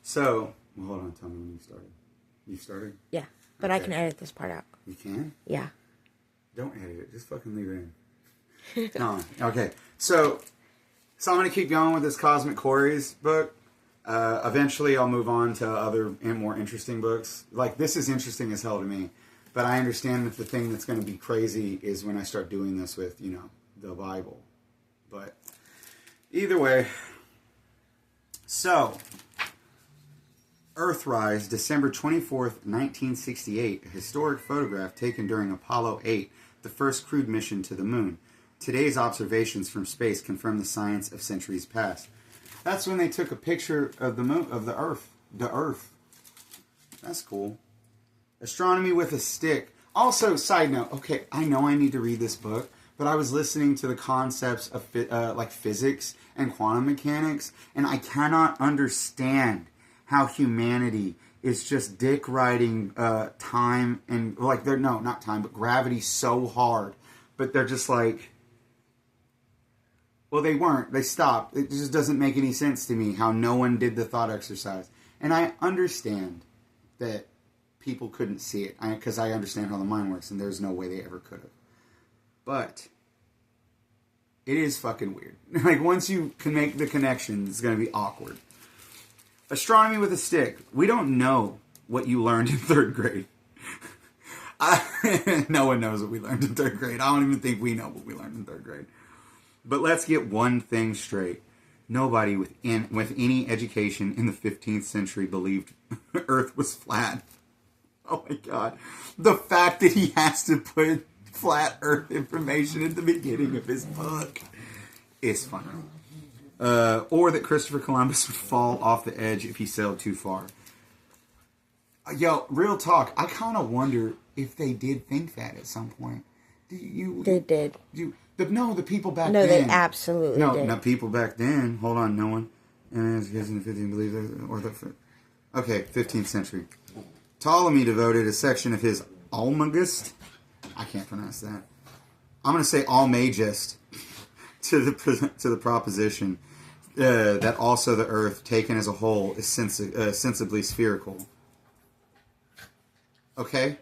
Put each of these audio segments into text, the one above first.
So, well, hold on. Tell me when you started. You started? Yeah. But okay. I can edit this part out. You can? Yeah. Don't edit it. Just fucking leave it in. No. Okay. So I'm going to keep going with this Cosmic Quarries book. Eventually, I'll move on to other and more interesting books. Like, this is interesting as hell to me. But I understand that the thing that's going to be crazy is when I start doing this with, the Bible. But either way. So, Earthrise, December 24th, 1968. A historic photograph taken during Apollo 8, the first crewed mission to the moon. Today's observations from space confirm the science of centuries past. That's when they took a picture of the moon, of the Earth. The Earth. That's cool. Astronomy with a Stick. Also, side note, okay, I know I need to read this book, but I was listening to the concepts of physics and quantum mechanics, and I cannot understand how humanity is just dick riding time and, not time, but gravity so hard. But they're just like, well, they weren't. They stopped. It just doesn't make any sense to me how no one did the thought exercise. And I understand that people couldn't see it, because I understand how the mind works, and there's no way they ever could have. But it is fucking weird. Like, once you can make the connection, it's going to be awkward. Astronomy with a Stick. We don't know what you learned in 3rd grade. No one knows what we learned in 3rd grade. I don't even think we know what we learned in 3rd grade. But let's get one thing straight. Nobody with any education in the 15th century believed Earth was flat. Oh my God. The fact that he has to put flat Earth information at the beginning of his book is funny. Or that Christopher Columbus would fall off the edge if he sailed too far. Yo, real talk. I kind of wonder if they did think that at some point. They did. The people back then. No, they absolutely did. No, people back then. Hold on, no one. And as kids in the 15th believed that. Okay, 15th century. Ptolemy devoted a section of his Almagest. I can't pronounce that. I'm going to say Almagest to the proposition that also the Earth, taken as a whole, is sensibly spherical. Okay?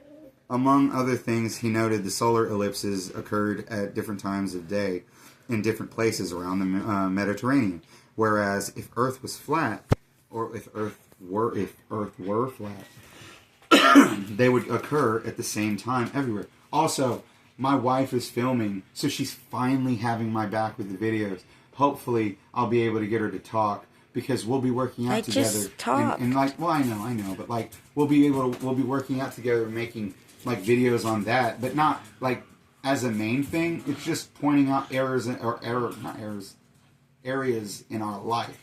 Among other things, he noted the solar ellipses occurred at different times of day in different places around the Mediterranean. Whereas if Earth was flat, or if Earth were flat, they would occur at the same time everywhere. Also, my wife is filming, so she's finally having my back with the videos. Hopefully, I'll be able to get her to talk, because we'll be working out together. Just talk. And I know, but we'll be working out together, making videos on that, but not as a main thing. It's just pointing out areas in our life.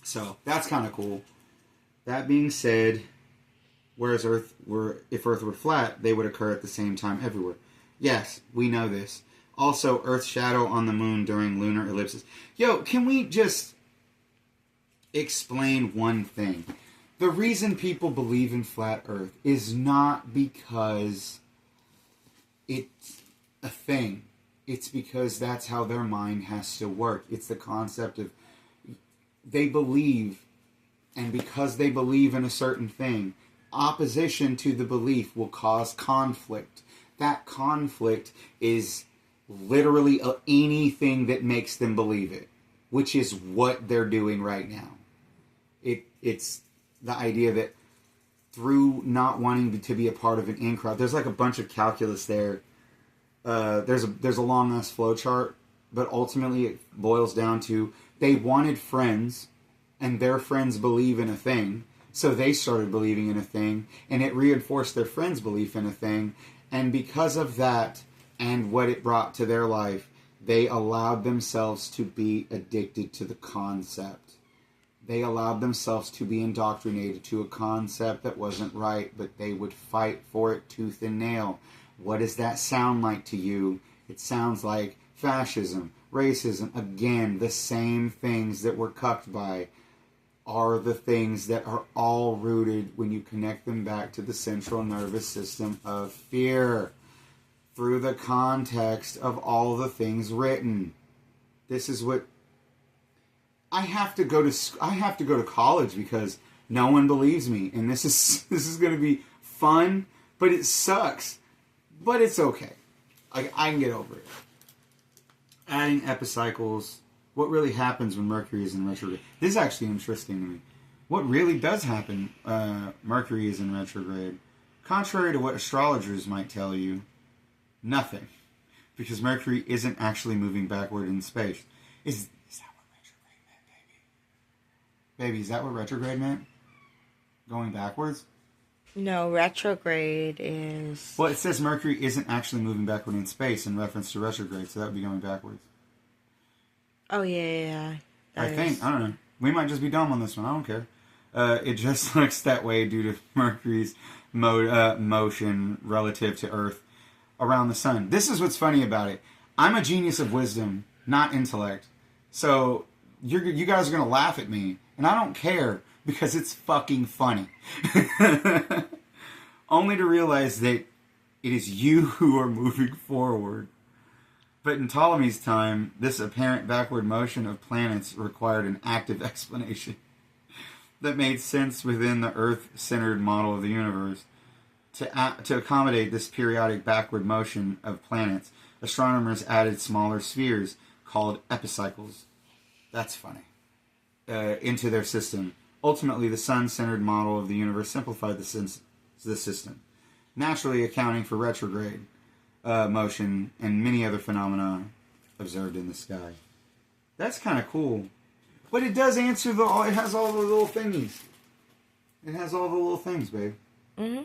So that's kind of cool. That being said, if Earth were flat, they would occur at the same time everywhere. Yes, we know this. Also, Earth's shadow on the moon during lunar ellipses. Yo, can we just explain one thing? The reason people believe in flat Earth is not because it's a thing. It's because that's how their mind has to work. It's the concept of they believe, and because they believe in a certain thing, opposition to the belief will cause conflict. That conflict is literally anything that makes them believe it, which is what they're doing right now. It's the idea that through not wanting to be a part of an in crowd, there's a bunch of calculus there. There's a long ass flow chart, but ultimately it boils down to they wanted friends, and their friends believe in a thing, so they started believing in a thing, and it reinforced their friends' belief in a thing, and because of that and what it brought to their life, they allowed themselves to be addicted to the concept. They allowed themselves to be indoctrinated to a concept that wasn't right, but they would fight for it tooth and nail. What does that sound like to you? It sounds like fascism, racism. Again, the same things that we're cucked by are the things that are all rooted when you connect them back to the central nervous system of fear through the context of all the things written. This is what I have to go to college because no one believes me, and this is going to be fun, but it sucks. But it's okay. I can get over it. Adding epicycles. What really happens when Mercury is in retrograde? This is actually interesting to me. What really does happen? Mercury is in retrograde. Contrary to what astrologers might tell you, nothing, because Mercury isn't actually moving backward in space. Is that what retrograde meant, baby? Baby, is that what retrograde meant? Going backwards? No, retrograde is... Well, it says Mercury isn't actually moving backward in space in reference to retrograde, so that would be going backwards. Oh, yeah. I think. I don't know. We might just be dumb on this one. I don't care. It just looks that way due to Mercury's motion relative to Earth around the sun. This is what's funny about it. I'm a genius of wisdom, not intellect. So you guys are going to laugh at me, and I don't care because it's fucking funny. Only to realize that it is you who are moving forward. But in Ptolemy's time, this apparent backward motion of planets required an active explanation that made sense within the Earth-centered model of the universe. To accommodate this periodic backward motion of planets, astronomers added smaller spheres called epicycles. That's funny. Into their system. Ultimately, the sun-centered model of the universe simplified the system, naturally accounting for retrograde motion and many other phenomena observed in the sky. That's kind of cool. But it does answer it has all the little thingies. It has all the little things, babe. Mm-hmm.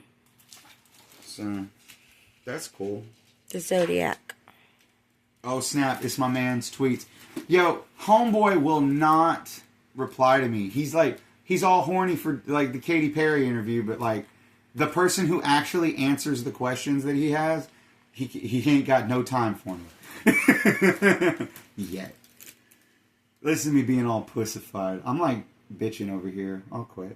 So, that's cool. The zodiac. Oh, snap. It's my man's tweets. Yo, homeboy will not reply to me. He's all horny for, like, the Katy Perry interview, but, like, the person who actually answers the questions that he has, he ain't got no time for me. Yet. Listen to me being all pussified. I'm like bitching over here. I'll quit.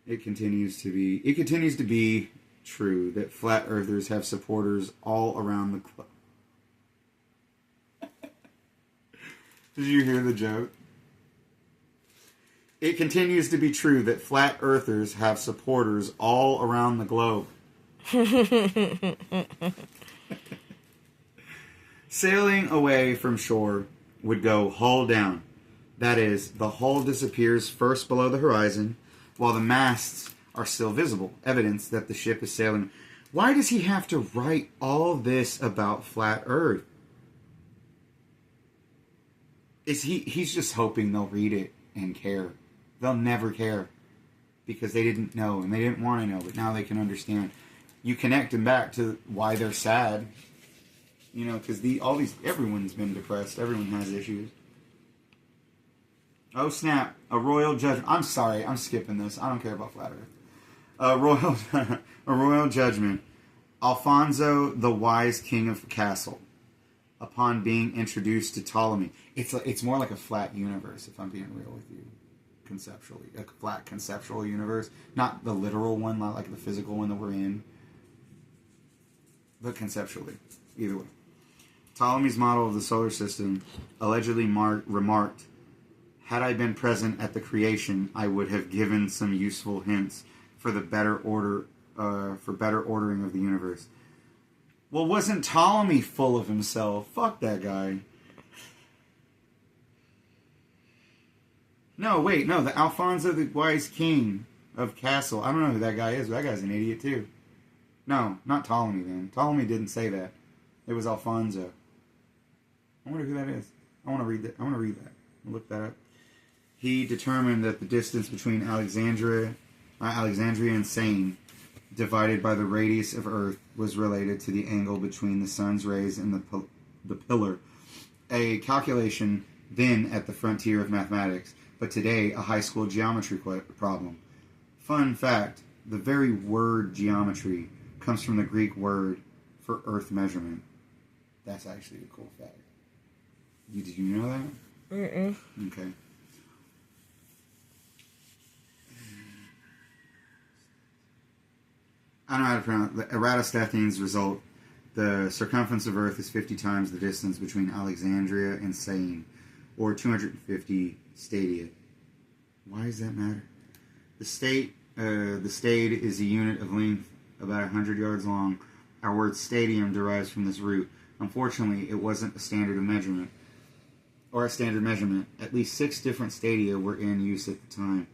It continues to be true that flat earthers have supporters all around the globe. Did you hear the joke? It continues to be true that flat earthers have supporters all around the globe. Sailing away from shore would go hull down. That is, the hull disappears first below the horizon, while the masts are still visible, evidence that the ship is sailing. Why does he have to write all this about flat Earth? He's just hoping they'll read it and care. They'll never care because they didn't know and they didn't want to know, but now they can understand. You connect them back to why they're sad. You know, because everyone's been depressed. Everyone has issues. Oh, snap. A royal judgment. I'm sorry. I'm skipping this. I don't care about flat Earth. A royal judgment. Alfonso, the wise king of Castle, upon being introduced to Ptolemy. It's more like a flat universe, if I'm being real with you. Conceptually. A flat conceptual universe. Not the literal one, not like the physical one that we're in. But conceptually. Either way. Ptolemy's model of the solar system allegedly remarked, "Had I been present at the creation, I would have given some useful hints for the better ordering of the universe." Well, wasn't Ptolemy full of himself? Fuck that guy. No, wait, no, the Alfonso the wise king of Castle. I don't know who that guy is, but that guy's an idiot too. No, not Ptolemy then. Ptolemy didn't say that. It was Alfonso. I wonder who that is. I want to read that. I'll look that up. He determined that the distance between Alexandria and Seine, divided by the radius of Earth, was related to the angle between the sun's rays and the pillar. A calculation then at the frontier of mathematics, but today a high school geometry problem. Fun fact, the very word geometry comes from the Greek word for earth measurement. That's actually a cool fact. Did you know that? Mm-mm. Okay. I don't know how to pronounce it. Eratosthenes result. The circumference of Earth is 50 times the distance between Alexandria and Seine. or 250 stadia. Why does that matter? The stade is a unit of length about 100 yards long. Our word stadium derives from this root. Unfortunately, it wasn't a standard measurement. At least 6 different stadia were in use at the time.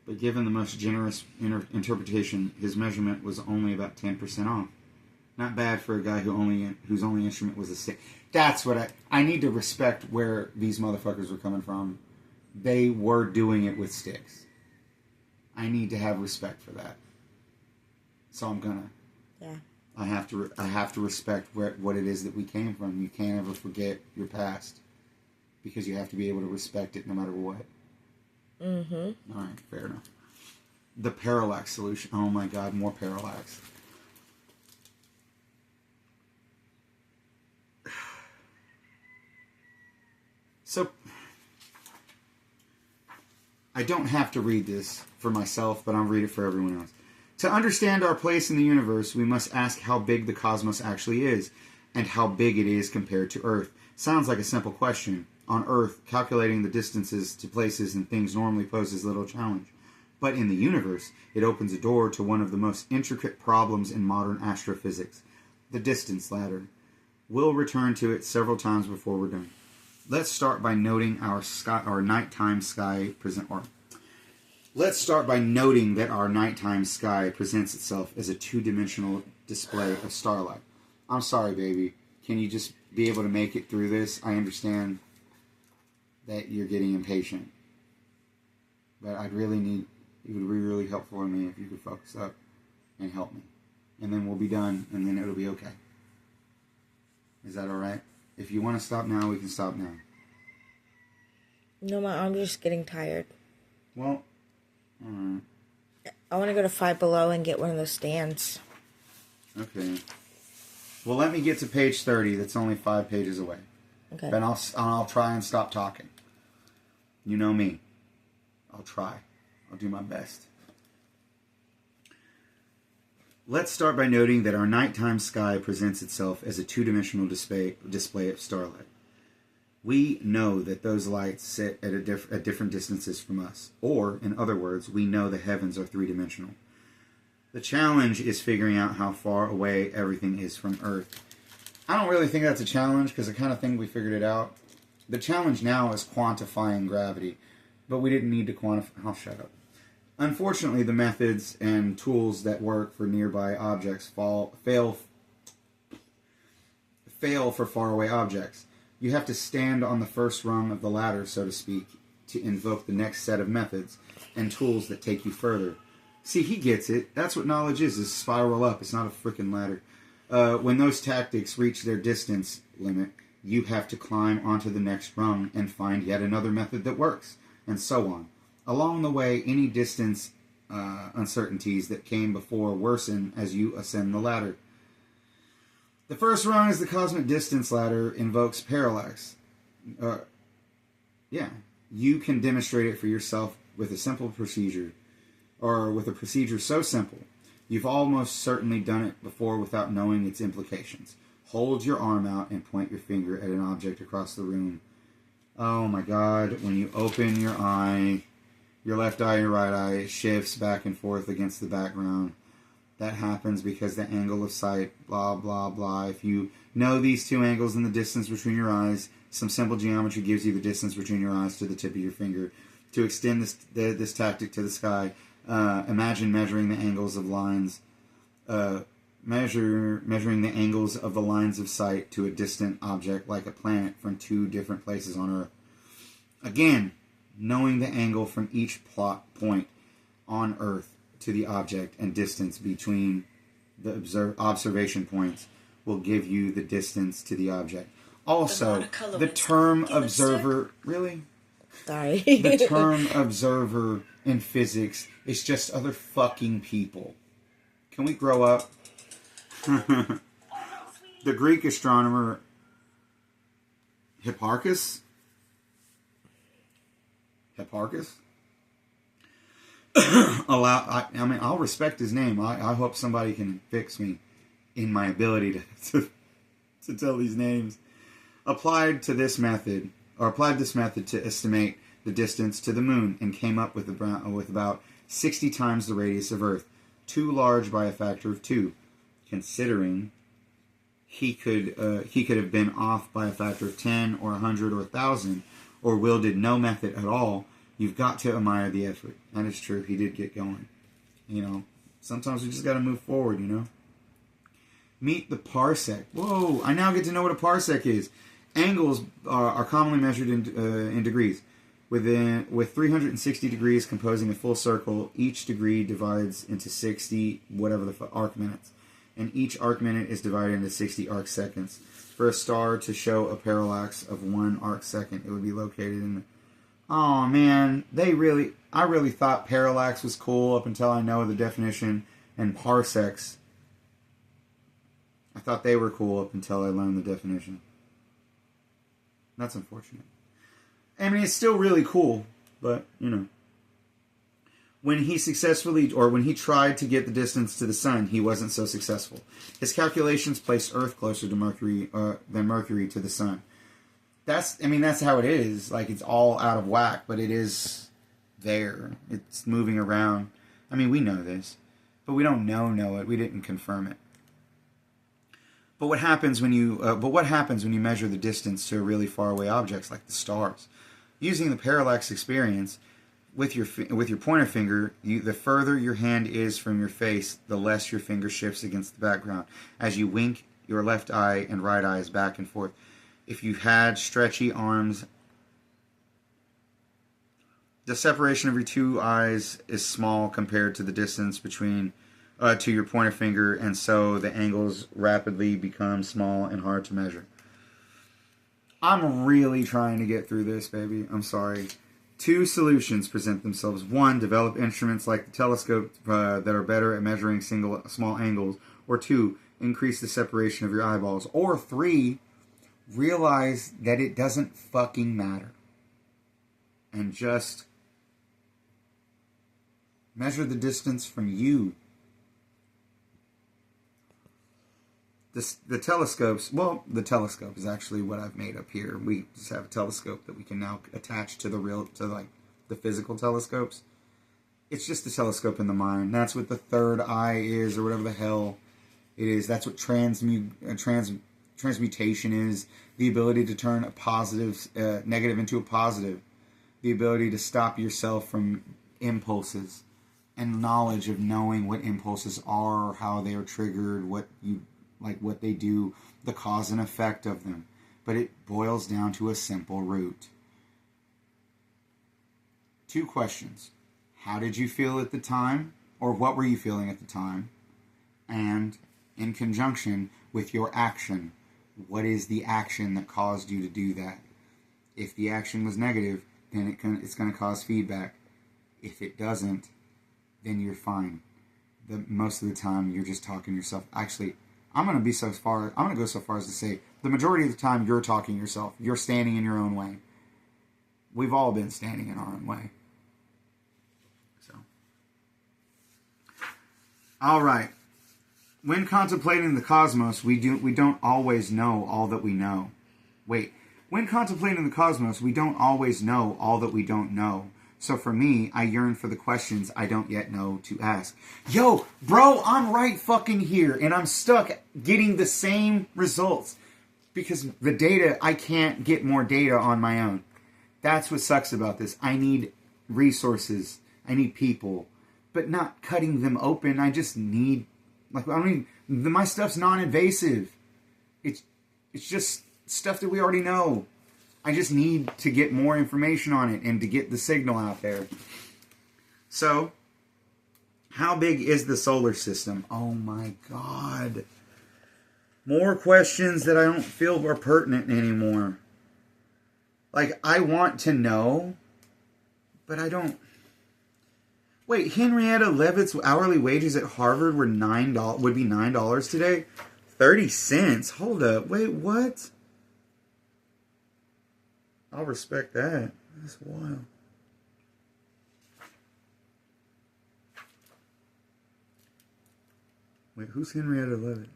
But given the most generous interpretation, his measurement was only about 10% off. Not bad for a guy whose only instrument was a stick. That's what I need to respect where these motherfuckers were coming from. They were doing it with sticks. I need to have respect for that. So I'm gonna. Yeah. I have to respect what it is that we came from. You can't ever forget your past, because you have to be able to respect it no matter what. Mm-hmm. All right, fair enough. The parallax solution. Oh my God, more parallax. So, I don't have to read this for myself, but I'll read it for everyone else. To understand our place in the universe, we must ask how big the cosmos actually is, and how big it is compared to Earth. Sounds like a simple question. On Earth, calculating the distances to places and things normally poses little challenge. But in the universe, it opens a door to one of the most intricate problems in modern astrophysics, the distance ladder. We'll return to it several times before we're done. Let's start by noting our nighttime sky Let's start by noting that our nighttime sky presents itself as a two-dimensional display of starlight. I'm sorry, baby. Can you just be able to make it through this? I understand that you're getting impatient, but it would be really helpful for me if you could focus up and help me. And then we'll be done, and then it'll be okay. Is that alright? If you want to stop now, we can stop now. No, my arm's just getting tired. Well, alright. I want to go to Five Below and get one of those stands. Okay. Well, let me get to page 30. That's only 5 pages away. Okay. Then I'll try and stop talking. You know me. I'll try. I'll do my best. Let's start by noting that our nighttime sky presents itself as a two-dimensional display of starlight. We know that those lights sit at different distances from us. Or, in other words, we know the heavens are three-dimensional. The challenge is figuring out how far away everything is from Earth. I don't really think that's a challenge, because I kind of think we figured it out. The challenge now is quantifying gravity, but we didn't need to quantify... I'll shut up. Unfortunately, the methods and tools that work for nearby objects fail for faraway objects. You have to stand on the first rung of the ladder, so to speak, to invoke the next set of methods and tools that take you further. See, he gets it. That's what knowledge is spiral up. It's not a freaking ladder. When those tactics reach their distance limit, you have to climb onto the next rung and find yet another method that works, and so on. Along the way, any distance uncertainties that came before worsen as you ascend the ladder. The first rung is the cosmic distance ladder, invokes parallax. You can demonstrate it for yourself with a simple procedure, or with a procedure so simple, you've almost certainly done it before without knowing its implications. Hold your arm out and point your finger at an object across the room. Oh my God, when you open your eye... Your left eye and your right eye shifts back and forth against the background. That happens because the angle of sight, blah, blah, blah. If you know these two angles and the distance between your eyes, some simple geometry gives you the distance between your eyes to the tip of your finger. To extend this tactic to the sky, imagine measuring the angles of lines. Measuring the angles of the lines of sight to a distant object like a planet from two different places on Earth. Again, knowing the angle from each plot point on Earth to the object and distance between the observation points will give you the distance to the object. Also, the term observer... Really? Sorry. The term observer in physics is just other fucking people. Can we grow up? The Greek astronomer Hipparchus? I'll respect his name. I hope somebody can fix me in my ability to tell these names. Applied to this method, or applied this method to estimate the distance to the moon and came up with about 60 times the radius of Earth, too large by a factor of 2, considering he could have been off by a factor of 10 or 100 or 1,000, or wielded no method at all. You've got to admire the effort. That is true. He did get going. Sometimes we just got to move forward, Meet the parsec. Whoa, I now get to know what a parsec is. Angles are commonly measured in degrees. With 360 degrees composing a full circle, each degree divides into 60 whatever the arc minutes. And each arc minute is divided into 60 arc seconds. For a star to show a parallax of 1 arc second, it would be located in the... Oh man, I really thought parallax was cool up until I know the definition, and parsecs, I thought they were cool up until I learned the definition. That's unfortunate. I mean, it's still really cool, but, When he tried to get the distance to the sun, he wasn't so successful. His calculations placed Earth closer to Mercury than Mercury to the sun. That's how it is. Like, it's all out of whack, but it is there. It's moving around. I mean, we know this, but we don't know it. We didn't confirm it. But what happens when you measure the distance to really far away objects like the stars? Using the parallax experience with your pointer finger, the further your hand is from your face, the less your finger shifts against the background as you wink your left eye and right eyes back and forth. If you had stretchy arms, the separation of your two eyes is small compared to the distance between to your pointer finger, and so the angles rapidly become small and hard to measure. I'm really trying to get through this, baby. I'm sorry. 2 solutions present themselves. 1, develop instruments like the telescope that are better at measuring small angles. Or 2, increase the separation of your eyeballs. Or 3, realize that it doesn't fucking matter. And just measure the distance from you. The telescope is actually what I've made up here. We just have a telescope that we can now attach to the physical telescopes. It's just a telescope in the mind. That's what the third eye is, or whatever the hell it is. That's what transmutation is. The ability to turn a negative into a positive. The ability to stop yourself from impulses. And knowledge of knowing what impulses are, how they are triggered, what they do, the cause and effect of them. But it boils down to a simple root. 2 questions. How did you feel at the time? Or what were you feeling at the time? And in conjunction with your action, what is the action that caused you to do that? If the action was negative, then it's going to cause feedback. If it doesn't, then you're fine. Most of the time, you're just talking yourself. Actually, I'm going to go so far as to say, the majority of the time, you're talking yourself. You're standing in your own way. We've all been standing in our own way. So, all right. When contemplating the cosmos, we don't always know all that we know. When contemplating the cosmos, we don't always know all that we don't know. So for me, I yearn for the questions I don't yet know to ask. Yo, bro, I'm right fucking here, and I'm stuck getting the same results. Because the data, I can't get more data on my own. That's what sucks about this. I need resources. I need people. But not cutting them open. I just need, my stuff's non-invasive. It's just stuff that we already know. I just need to get more information on it and to get the signal out there. So, how big is the solar system? Oh my God. More questions that I don't feel are pertinent anymore. I want to know, but I don't. Wait, Henrietta Leavitt's hourly wages at Harvard would be $9 today? 30 cents? Hold up. Wait, what? I'll respect that. That's wild. Wait, who's Henrietta Leavitt?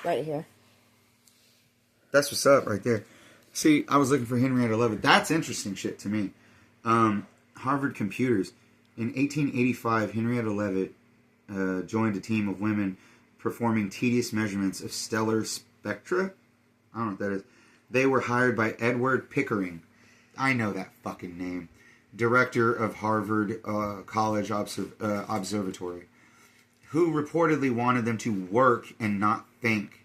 Right here. That's what's up right there. See, I was looking for Henrietta Leavitt. That's interesting shit to me. Harvard Computers. In 1885, Henrietta Leavitt joined a team of women performing tedious measurements of stellar spectra. I don't know what that is. They were hired by Edward Pickering. I know that fucking name. Director of Harvard College Observatory, who reportedly wanted them to work and not think.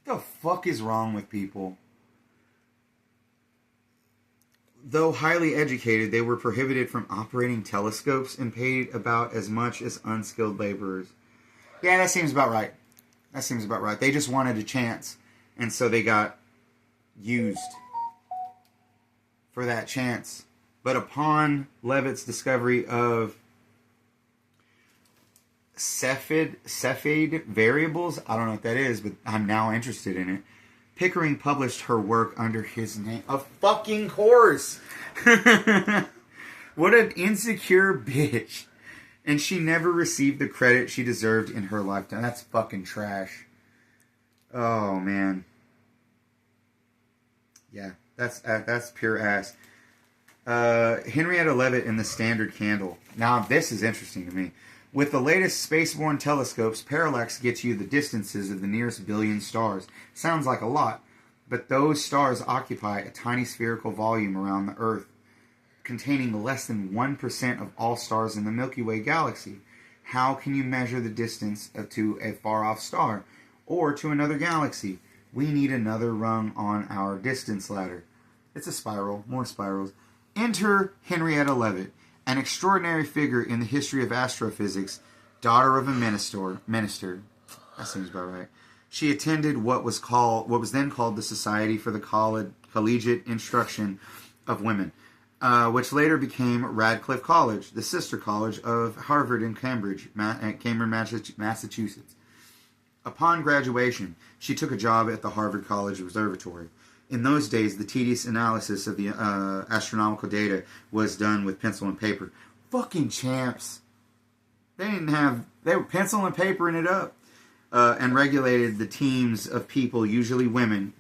What the fuck is wrong with people? Though highly educated, they were prohibited from operating telescopes and paid about as much as unskilled laborers. Yeah, that seems about right. That seems about right. They just wanted a chance, and so they got used for that chance. But upon Leavitt's discovery of Cepheid variables, I don't know what that is, but I'm now interested in it. Pickering published her work under his name. Of fucking course! What an insecure bitch. And she never received the credit she deserved in her lifetime. That's fucking trash. Oh, man. Yeah, that's pure ass. Henrietta Leavitt and the Standard Candle. Now, this is interesting to me. With the latest spaceborne telescopes, parallax gets you the distances of the nearest billion stars. Sounds like a lot, but those stars occupy a tiny spherical volume around the Earth, containing less than 1% of all stars in the Milky Way galaxy. How can you measure the distance to a far-off star or to another galaxy? We need another rung on our distance ladder. It's a spiral, more spirals. Enter Henrietta Leavitt, an extraordinary figure in the history of astrophysics, daughter of a minister. That seems about right. She attended what was then called the Society for the Collegiate Instruction of Women, which later became Radcliffe College, the sister college of Harvard and Cambridge, Massachusetts. Upon graduation, she took a job at the Harvard College Observatory. In those days, the tedious analysis of the astronomical data was done with pencil and paper. Fucking champs. They were pencil and papering it up. And regulated the teams of people, usually women.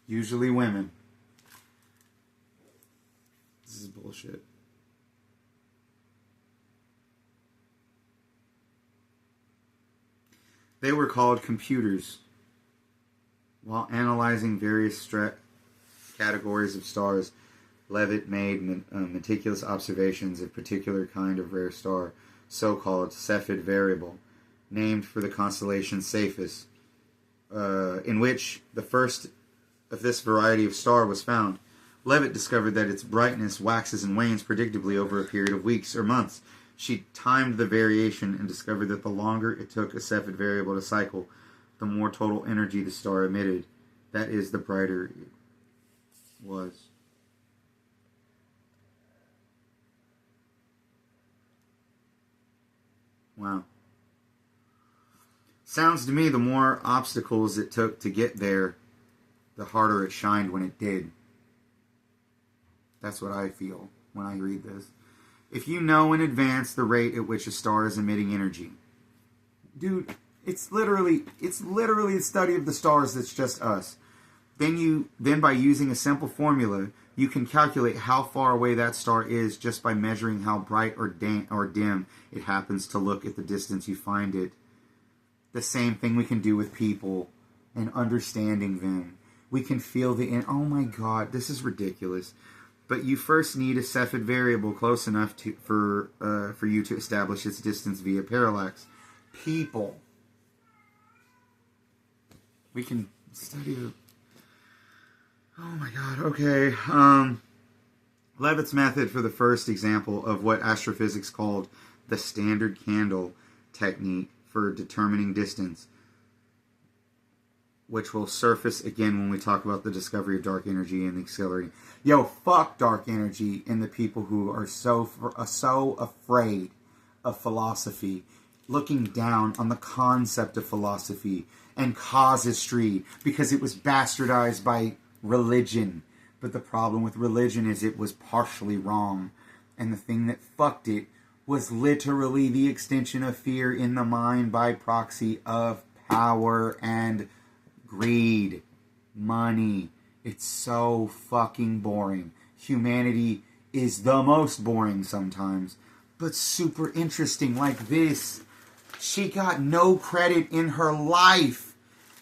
Usually women. This is bullshit. They were called computers. While analyzing various categories of stars, Leavitt made meticulous observations of a particular kind of rare star, so-called Cepheid variable, named for the constellation Cephus, in which the first of this variety of star was found. Leavitt discovered that its brightness waxes and wanes predictably over a period of weeks or months. She timed the variation and discovered that the longer it took a Cepheid variable to cycle, the more total energy the star emitted. That is, the brighter it was. Wow. Sounds to me the more obstacles it took to get there, the harder it shined when it did. That's what I feel when I read this. If you know in advance the rate at which a star is emitting energy, dude, it's literally a study of the stars that's just us. Then by using a simple formula, you can calculate how far away that star is just by measuring how bright or dim it happens to look at the distance you find it. The same thing we can do with people and understanding them. We can feel oh my god, this is ridiculous. But you first need a Cepheid variable close enough for you to establish its distance via parallax. People. We can study the... Oh my god, okay. Leavitt's method for the first example of what astrophysics called the Standard Candle technique for determining distance, which will surface again when we talk about the discovery of dark energy and the accelerating. Yo, fuck dark energy and the people who are so afraid of philosophy, looking down on the concept of philosophy and casuistry because it was bastardized by religion. But the problem with religion is it was partially wrong. And the thing that fucked it was literally the extension of fear in the mind by proxy of power and greed. Money. It's so fucking boring. Humanity is the most boring sometimes, but super interesting like this. She got no credit in her life,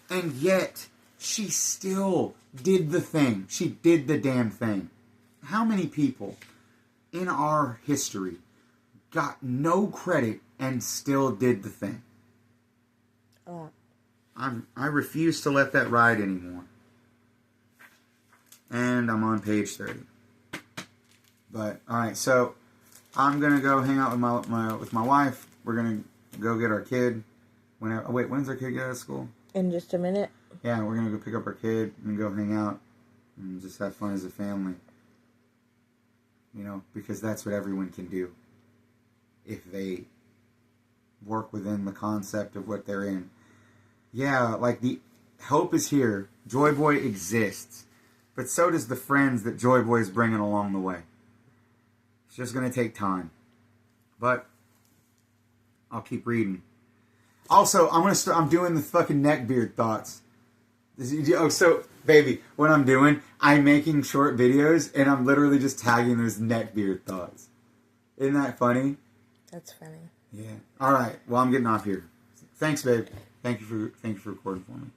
and yet she still did the thing. She did the damn thing. How many people in our history got no credit and still did the thing? I refuse to let that ride anymore. And I'm on page 30. But, alright, so I'm going to go hang out with my wife. We're going to go get our kid. When's our kid get out of school? In just a minute. Yeah, we're going to go pick up our kid and go hang out and just have fun as a family. You know, because that's what everyone can do if they work within the concept of what they're in. Yeah, like the hope is here. Joy Boy exists. But so does the friends that Joy Boy is bringing along the way. It's just going to take time. But I'll keep reading. Also, I'm doing the fucking neckbeard thoughts. Oh, so, baby, what I'm doing, I'm making short videos, and I'm literally just tagging those neckbeard thoughts. Isn't that funny? That's funny. Yeah. All right. Well, I'm getting off here. Thanks, babe. Thank you for recording for me.